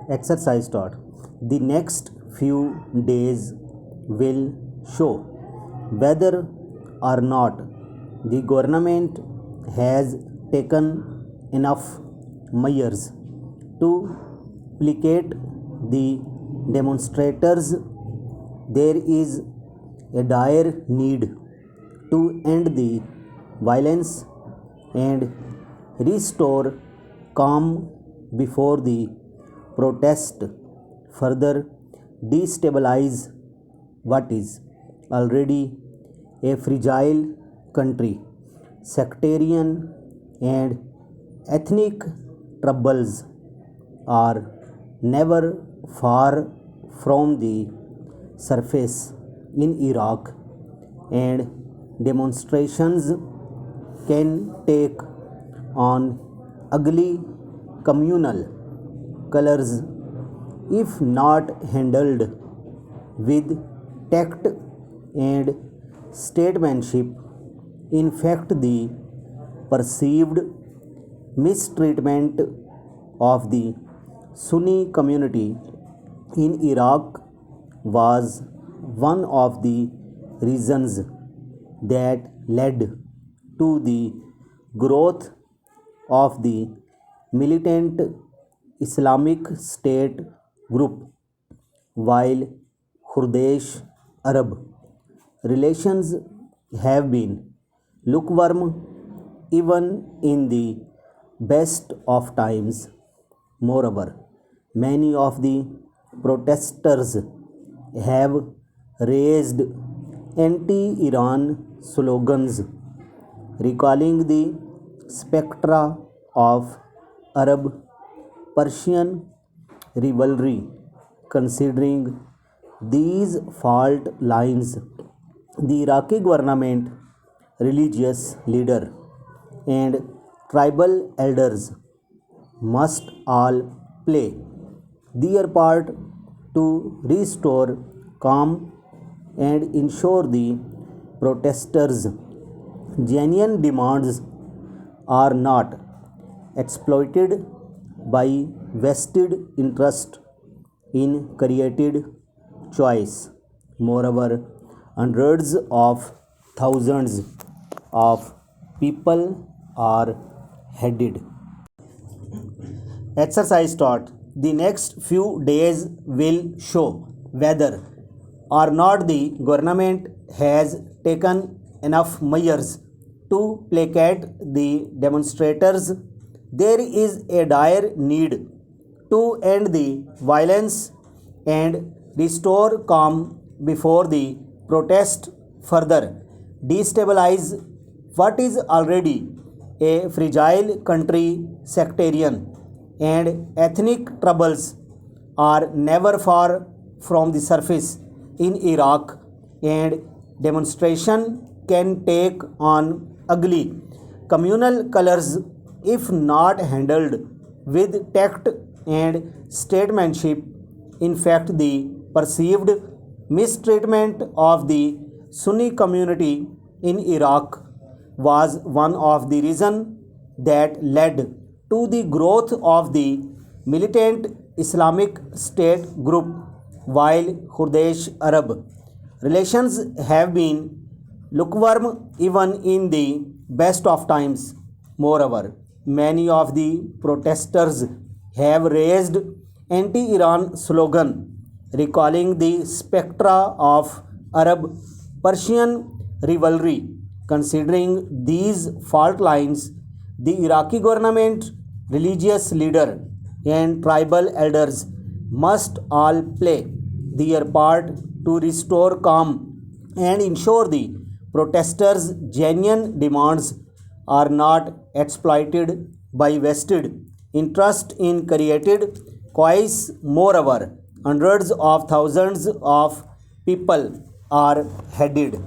Exercise start. The next few days will show whether or not the government has taken enough measures to placate the demonstrators. There is a dire need to end the violence and restore calm before the protest further destabilize what is already a fragile country. Sectarian and ethnic troubles are never far from the surface in Iraq, and demonstrations can take on ugly communal colors if not handled with tact and statesmanship. In fact, the perceived mistreatment of the Sunni community in Iraq was one of the reasons that led to the growth of the militant Islamic State group. While Kurdish Arab relations have been lukewarm even in the best of times, moreover, many of the protesters have raised anti-Iran slogans, recalling the spectra of Arab-Persian rivalry. Considering these fault lines, the Iraqi government, religious leader, and tribal elders must all play their part to restore calm and ensure the protesters' genuine demands are not exploited by vested interest in created choice. Moreover, hundreds of thousands of people are headed. Exercise start. The next few days will show whether or not the government has taken enough measures to placate the demonstrators. There is a dire need to end the violence and restore calm before the protest further destabilize what is already a fragile country. Sectarian and ethnic troubles are never far from the surface in Iraq, and demonstration can take on ugly communal colors if not handled with tact and statesmanship. In fact, the perceived mistreatment of the Sunni community in Iraq was one of the reasons that led to the growth of the militant Islamic State group. While Kurdish Arab relations have been lukewarm even in the best of times, moreover, many of the protesters have raised anti-Iran slogan, recalling the spectra of Arab-Persian rivalry. Considering these fault lines, the Iraqi government, religious leader, and tribal elders must all play their part to restore calm and ensure the protesters' genuine demands are not exploited by vested interest in created choice. Moreover, hundreds of thousands of people are headed.